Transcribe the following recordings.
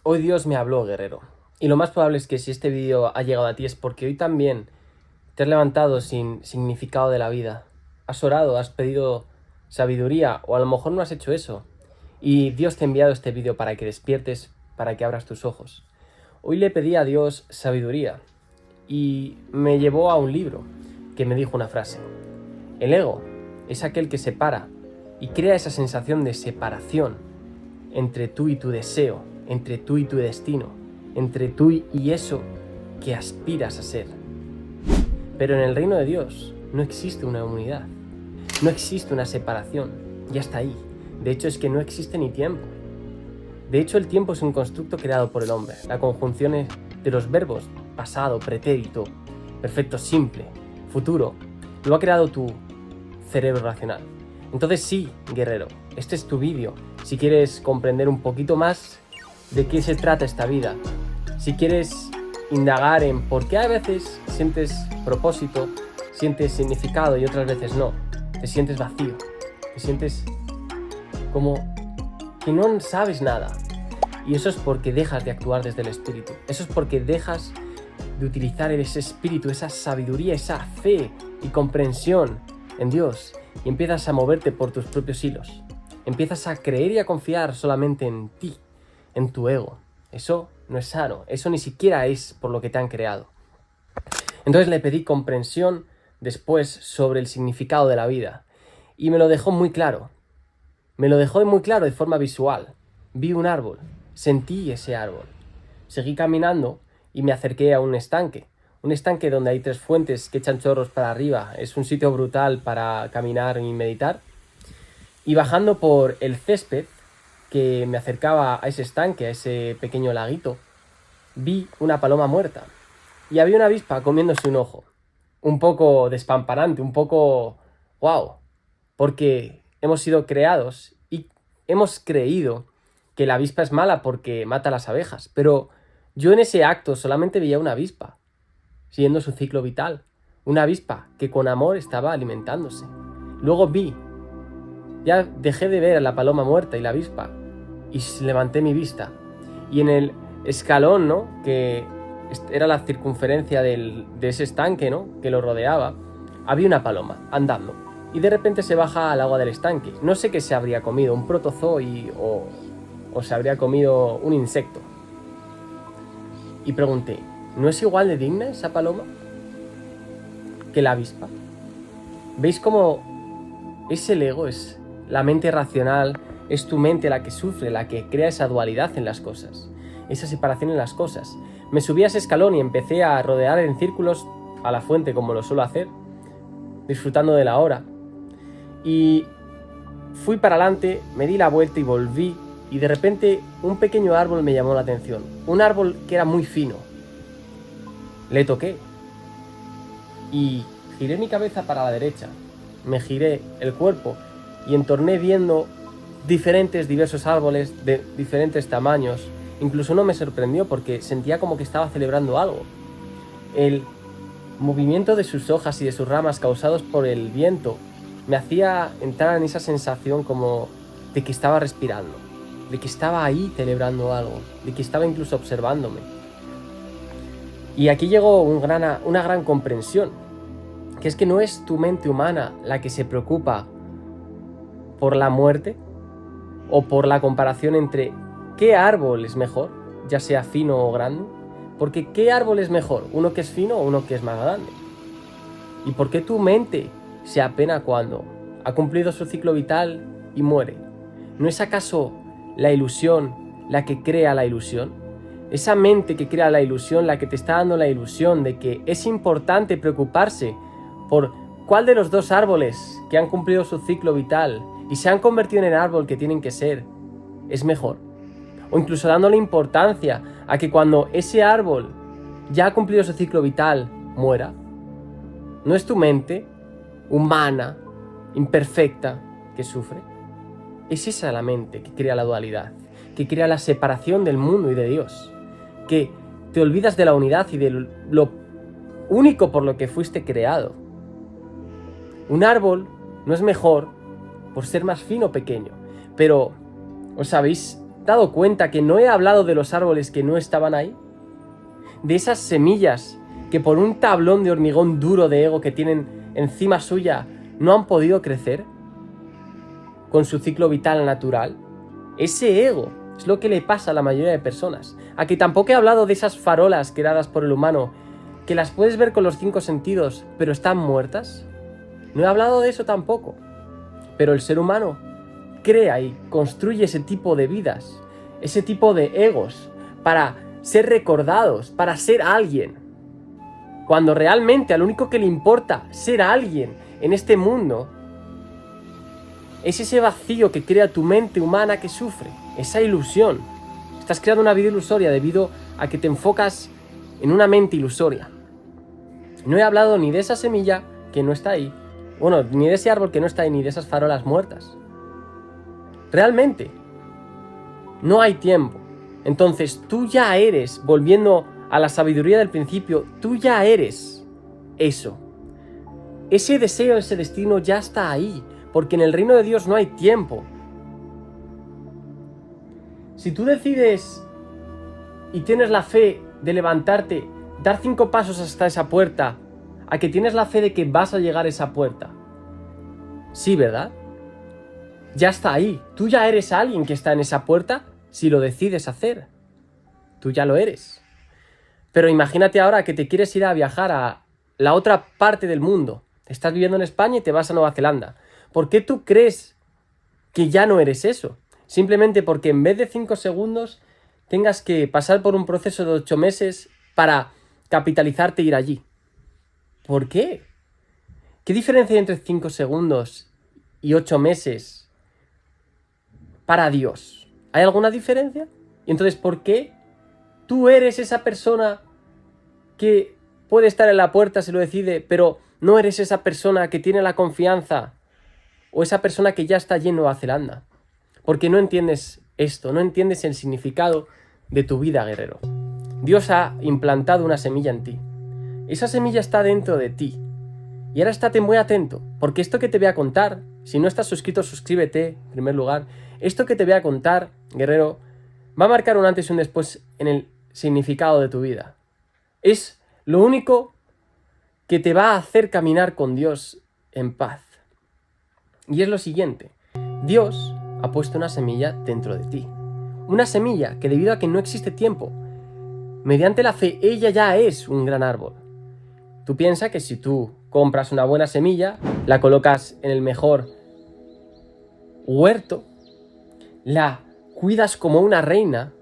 Hoy Dios me habló, guerrero. Y lo más probable es que si este vídeo ha llegado a ti es porque hoy también te has levantado sin significado de la vida. Has orado, has pedido sabiduría, o a lo mejor no has hecho eso. Y Dios te ha enviado este vídeo para que despiertes, para que abras tus ojos. Hoy le pedí a Dios sabiduría y me llevó a un libro que me dijo una frase. El ego es aquel que separa y crea esa sensación de separación entre tú y tu deseo, entre tú y tu destino, entre tú y eso que aspiras a ser. Pero en el reino de Dios no existe una unidad, no existe una separación, ya está ahí. De hecho es que no existe ni tiempo. De hecho el tiempo es un constructo creado por el hombre, la conjunción de los verbos pasado, pretérito, perfecto simple, futuro, lo ha creado tu cerebro racional. Entonces sí, guerrero, este es tu vídeo. Si quieres comprender un poquito más de qué se trata esta vida, si quieres indagar en por qué a veces sientes propósito, sientes significado y otras veces no, te sientes vacío, te sientes como que no sabes nada. Y eso es porque dejas de actuar desde el espíritu, eso es porque dejas de utilizar ese espíritu, esa sabiduría, esa fe y comprensión en Dios y empiezas a moverte por tus propios hilos. Empiezas a creer y a confiar solamente en ti, en tu ego. Eso no es sano, eso ni siquiera es por lo que te han creado. Entonces le pedí comprensión después sobre el significado de la vida y me lo dejó muy claro. Me lo dejó muy claro de forma visual. Vi un árbol, sentí ese árbol. Seguí caminando y me acerqué a un estanque donde hay 3 fuentes que echan chorros para arriba. Es un sitio brutal para caminar y meditar. Y bajando por el césped que me acercaba a ese estanque, a ese pequeño laguito, vi una paloma muerta. Y había una avispa comiéndose un ojo. Un poco despampanante, un poco wow. Porque hemos sido creados y hemos creído que la avispa es mala porque mata a las abejas. Pero yo en ese acto solamente veía una avispa, siguiendo su ciclo vital. Una avispa que con amor estaba alimentándose. Luego ya dejé de ver a la paloma muerta y la avispa y levanté mi vista. Y en el escalón, ¿no?, que era la circunferencia de ese estanque, ¿no?, que lo rodeaba, había una paloma andando. Y de repente se baja al agua del estanque. No sé qué se habría comido, un protozoo o se habría comido un insecto. Y pregunté, ¿no es igual de digna esa paloma que la avispa? ¿Veis cómo es el ego? Es la mente racional, es tu mente la que sufre, la que crea esa dualidad en las cosas, esa separación en las cosas. Me subí a ese escalón y empecé a rodear en círculos a la fuente como lo suelo hacer, disfrutando de la hora. Y fui para adelante, me di la vuelta y volví, y de repente un pequeño árbol me llamó la atención, un árbol que era muy fino. Le toqué y giré mi cabeza para la derecha, me giré el cuerpo y entorné viendo diversos árboles de diferentes tamaños. Incluso no me sorprendió porque sentía como que estaba celebrando algo. El movimiento de sus hojas y de sus ramas causados por el viento me hacía entrar en esa sensación como de que estaba respirando, de que estaba ahí celebrando algo, de que estaba incluso observándome. Y aquí llegó una gran comprensión, que es que no es tu mente humana la que se preocupa por la muerte o por la comparación entre qué árbol es mejor, ya sea fino o grande, porque ¿qué árbol es mejor? ¿Uno que es fino o uno que es más grande? ¿Y por qué tu mente se apena cuando ha cumplido su ciclo vital y muere? ¿No es acaso la ilusión la que crea la ilusión? Esa mente que crea la ilusión, la que te está dando la ilusión de que es importante preocuparse por cuál de los 2 árboles que han cumplido su ciclo vital y se han convertido en el árbol que tienen que ser es mejor. O incluso dándole importancia a que cuando ese árbol ya ha cumplido su ciclo vital muera. ¿No es tu mente humana, imperfecta, que sufre? Es esa la mente que crea la dualidad, que crea la separación del mundo y de Dios, que te olvidas de la unidad y de lo único por lo que fuiste creado. Un árbol no es mejor por ser más fino o pequeño, pero ¿os habéis dado cuenta que no he hablado de los árboles que no estaban ahí? De esas semillas que por un tablón de hormigón duro de ego que tienen encima suya no han podido crecer con su ciclo vital natural. Ese ego es lo que le pasa a la mayoría de personas. Aquí tampoco he hablado de esas farolas creadas por el humano, que las puedes ver con los 5 sentidos, pero están muertas. No he hablado de eso tampoco. Pero el ser humano crea y construye ese tipo de vidas, ese tipo de egos, para ser recordados, para ser alguien. Cuando realmente al único que le importa ser alguien en este mundo es ese vacío que crea tu mente humana que sufre, esa ilusión. Estás creando una vida ilusoria debido a que te enfocas en una mente ilusoria. No he hablado ni de esa semilla que no está ahí, bueno, ni de ese árbol que no está ahí, ni de esas farolas muertas. Realmente, no hay tiempo. Entonces tú ya eres, volviendo a la sabiduría del principio, tú ya eres eso. Ese deseo, ese destino ya está ahí, porque en el reino de Dios no hay tiempo. Si tú decides y tienes la fe de levantarte, dar 5 pasos hasta esa puerta, a que tienes la fe de que vas a llegar a esa puerta. Sí, ¿verdad? Ya está ahí. Tú ya eres alguien que está en esa puerta si lo decides hacer. Tú ya lo eres. Pero imagínate ahora que te quieres ir a viajar a la otra parte del mundo. Estás viviendo en España y te vas a Nueva Zelanda. ¿Por qué tú crees que ya no eres eso? Simplemente porque en vez de 5 segundos tengas que pasar por un proceso de 8 meses para capitalizarte e ir allí. ¿Por qué? ¿Qué diferencia hay entre 5 segundos y 8 meses para Dios? ¿Hay alguna diferencia? Y entonces, ¿por qué tú eres esa persona que puede estar en la puerta, se lo decide, pero no eres esa persona que tiene la confianza o esa persona que ya está allí en Nueva Zelanda? Porque no entiendes esto, no entiendes el significado de tu vida, guerrero. Dios ha implantado una semilla en ti. Esa semilla está dentro de ti. Y ahora estate muy atento, porque esto que te voy a contar, si no estás suscrito, suscríbete, en primer lugar. Esto que te voy a contar, guerrero, va a marcar un antes y un después en el significado de tu vida. Es lo único que te va a hacer caminar con Dios en paz. Y es lo siguiente: Dios ha puesto una semilla dentro de ti. Una semilla que, debido a que no existe tiempo, mediante la fe, ella ya es un gran árbol. Tú piensas que si tú compras una buena semilla, la colocas en el mejor huerto, la cuidas como una reina,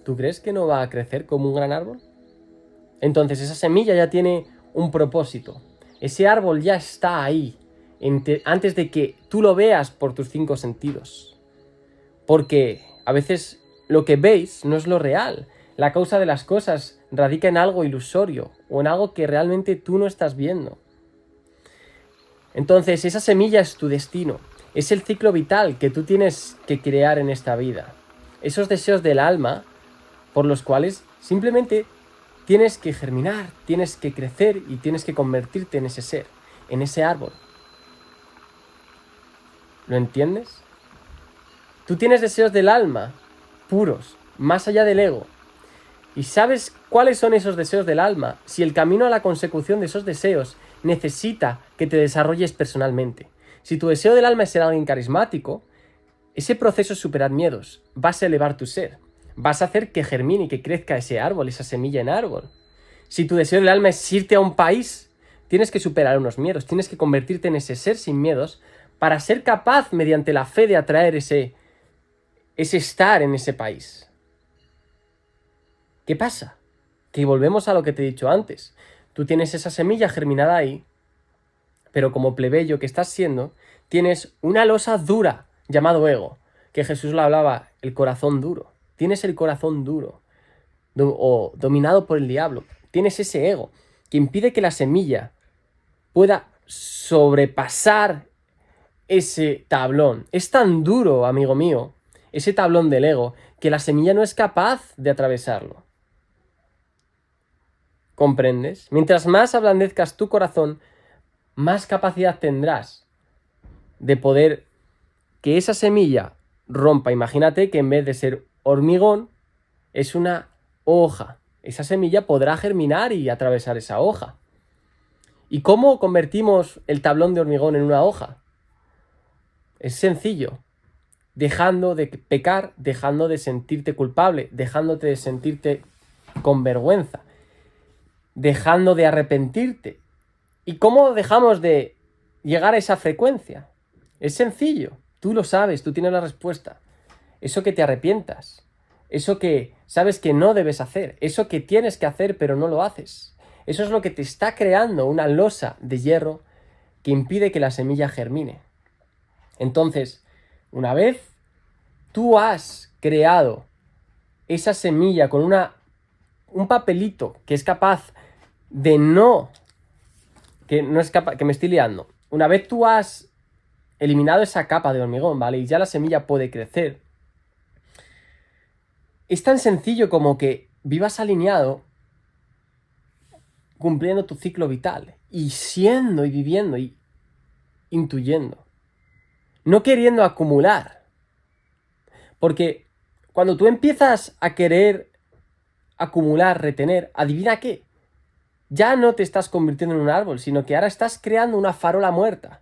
¿tú crees que no va a crecer como un gran árbol? Entonces esa semilla ya tiene un propósito. Ese árbol ya está ahí, antes de que tú lo veas por tus 5 sentidos. Porque a veces lo que veis no es lo real. La causa de las cosas radica en algo ilusorio o en algo que realmente tú no estás viendo. Entonces, esa semilla es tu destino. Es el ciclo vital que tú tienes que crear en esta vida. Esos deseos del alma por los cuales simplemente tienes que germinar, tienes que crecer y tienes que convertirte en ese ser, en ese árbol. ¿Lo entiendes? Tú tienes deseos del alma puros, más allá del ego. ¿Y sabes cuáles son esos deseos del alma? Si el camino a la consecución de esos deseos necesita que te desarrolles personalmente. Si tu deseo del alma es ser alguien carismático, ese proceso es superar miedos. Vas a elevar tu ser. Vas a hacer que germine y que crezca ese árbol, esa semilla en árbol. Si tu deseo del alma es irte a un país, tienes que superar unos miedos. Tienes que convertirte en ese ser sin miedos para ser capaz, mediante la fe, de atraer ese estar en ese país. ¿Qué pasa? Que volvemos a lo que te he dicho antes. Tú tienes esa semilla germinada ahí, pero como plebeyo que estás siendo, tienes una losa dura llamado ego, que Jesús lo hablaba, el corazón duro. Tienes el corazón duro, o dominado por el diablo. Tienes ese ego que impide que la semilla pueda sobrepasar ese tablón. Es tan duro, amigo mío, ese tablón del ego, que la semilla no es capaz de atravesarlo. ¿Comprendes? Mientras más ablandezcas tu corazón, más capacidad tendrás de poder que esa semilla rompa. Imagínate que en vez de ser hormigón es una hoja. Esa semilla podrá germinar y atravesar esa hoja. ¿Y cómo convertimos el tablón de hormigón en una hoja? Es sencillo. Dejando de pecar, dejando de sentirte culpable, dejándote de sentirte con vergüenza, dejando de arrepentirte. ¿Y cómo dejamos de llegar a esa frecuencia? Es sencillo. Tú lo sabes, tú tienes la respuesta. Eso que te arrepientas, eso que sabes que no debes hacer, eso que tienes que hacer pero no lo haces. Eso es lo que te está creando una losa de hierro que impide que la semilla germine. Entonces, una vez tú has creado esa semilla con un papelito que es capaz de que me estoy liando. Una vez tú has eliminado esa capa de hormigón, ¿vale? Y ya la semilla puede crecer. Es tan sencillo como que vivas alineado, cumpliendo tu ciclo vital, y siendo y viviendo y intuyendo. No queriendo acumular. Porque cuando tú empiezas a querer acumular, retener, adivina qué. Ya no te estás convirtiendo en un árbol, sino que ahora estás creando una farola muerta.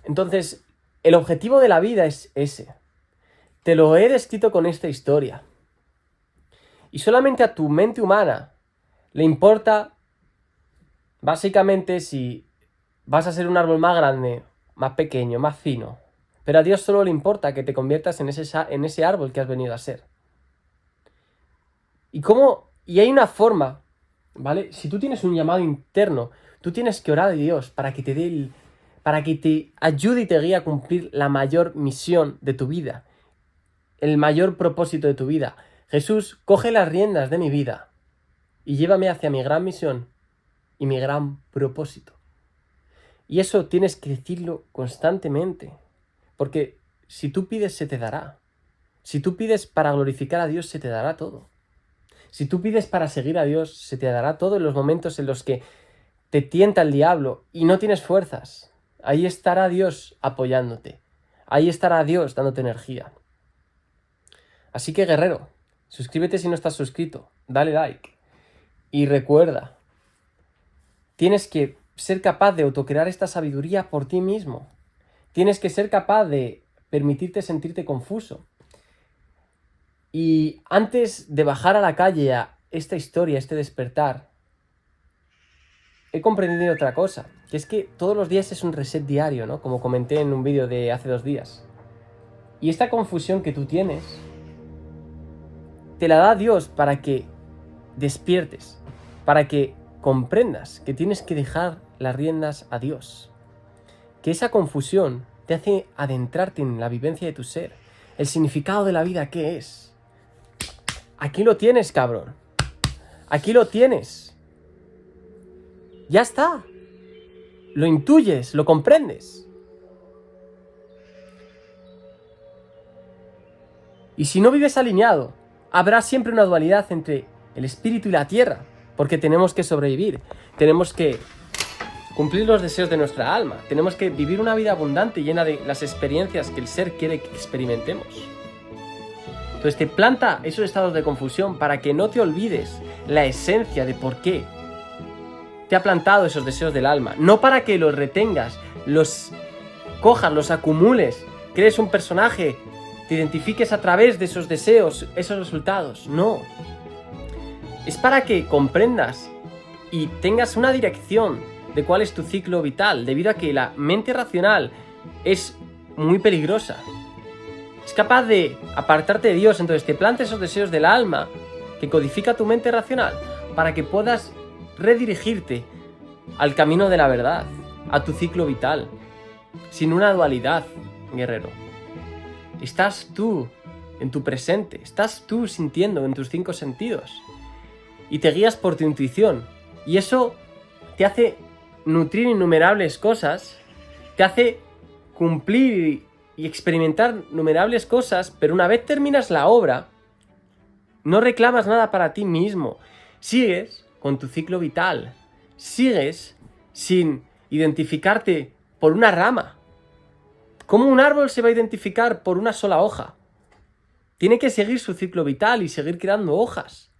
Entonces, el objetivo de la vida es ese. Te lo he descrito con esta historia. Y solamente a tu mente humana le importa, básicamente, si vas a ser un árbol más grande, más pequeño, más fino. Pero a Dios solo le importa que te conviertas en ese árbol que has venido a ser. Y hay una forma, ¿vale? Si tú tienes un llamado interno, tú tienes que orar a Dios para que te ayude y te guíe a cumplir la mayor misión de tu vida, el mayor propósito de tu vida. Jesús, coge las riendas de mi vida y llévame hacia mi gran misión y mi gran propósito. Y eso tienes que decirlo constantemente, porque si tú pides, se te dará. Si tú pides para glorificar a Dios, se te dará todo. Si tú pides para seguir a Dios, se te dará todo en los momentos en los que te tienta el diablo y no tienes fuerzas. Ahí estará Dios apoyándote. Ahí estará Dios dándote energía. Así que, guerrero, suscríbete si no estás suscrito, dale like. Y recuerda, tienes que ser capaz de autocrear esta sabiduría por ti mismo. Tienes que ser capaz de permitirte sentirte confuso. Y antes de bajar a la calle a esta historia, este despertar, he comprendido otra cosa, que es que todos los días es un reset diario, ¿no? Como comenté en un vídeo de hace 2 días. Y esta confusión que tú tienes, te la da Dios para que despiertes, para que comprendas que tienes que dejar las riendas a Dios. Que esa confusión te hace adentrarte en la vivencia de tu ser. El significado de la vida, ¿qué es? Aquí lo tienes, cabrón. Aquí lo tienes. Ya está. Lo intuyes, lo comprendes. Y si no vives alineado, habrá siempre una dualidad entre el espíritu y la tierra, porque tenemos que sobrevivir, tenemos que cumplir los deseos de nuestra alma, tenemos que vivir una vida abundante llena de las experiencias que el ser quiere que experimentemos. Entonces te planta esos estados de confusión para que no te olvides la esencia de por qué te ha plantado esos deseos del alma, no para que los retengas, los cojas, los acumules, crees un personaje, te identifiques a través de esos deseos, esos resultados. No. Es para que comprendas y tengas una dirección de cuál es tu ciclo vital, debido a que la mente racional es muy peligrosa. Es capaz de apartarte de Dios, entonces te planta esos deseos del alma que codifica tu mente racional para que puedas redirigirte al camino de la verdad, a tu ciclo vital, sin una dualidad, guerrero. Estás tú en tu presente, estás tú sintiendo en tus 5 sentidos y te guías por tu intuición y eso te hace nutrir innumerables cosas, te hace cumplir y experimentar innumerables cosas, pero una vez terminas la obra, no reclamas nada para ti mismo, sigues con tu ciclo vital, sigues sin identificarte por una rama. ¿Cómo un árbol se va a identificar por una sola hoja? Tiene que seguir su ciclo vital y seguir creando hojas.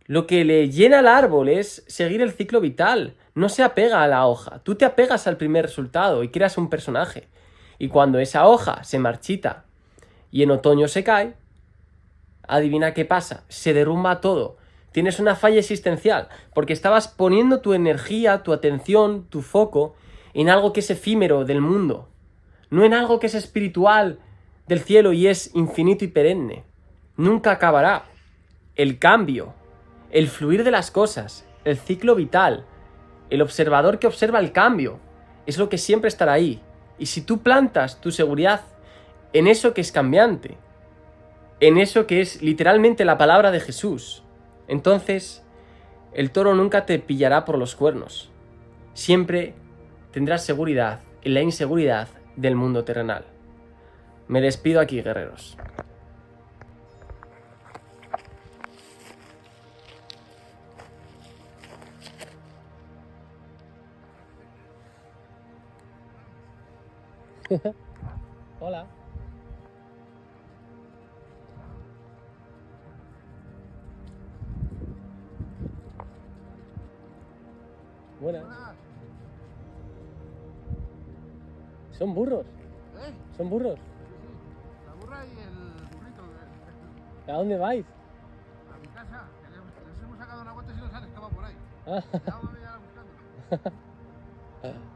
Lo que le llena al árbol es seguir el ciclo vital. No se apega a la hoja. Tú te apegas al primer resultado y creas un personaje. Y cuando esa hoja se marchita y en otoño se cae, adivina qué pasa. Se derrumba todo. Tienes una falla existencial porque estabas poniendo tu energía, tu atención, tu foco en algo que es efímero del mundo. No en algo que es espiritual del cielo y es infinito y perenne. Nunca acabará. El cambio, el fluir de las cosas, el ciclo vital, el observador que observa el cambio, es lo que siempre estará ahí. Y si tú plantas tu seguridad en eso que es cambiante, en eso que es literalmente la palabra de Jesús, entonces el toro nunca te pillará por los cuernos. Siempre tendrás seguridad en la inseguridad del mundo terrenal. Me despido aquí, guerreros. Hola. Buenas. ¿Son burros? ¿Eh? ¿Son burros? Sí, sí. La burra y el burrito. ¿A dónde vais? A mi casa. Que les hemos sacado una vuelta y se nos han escapado por ahí. Ah. Ya vamos a ir buscando.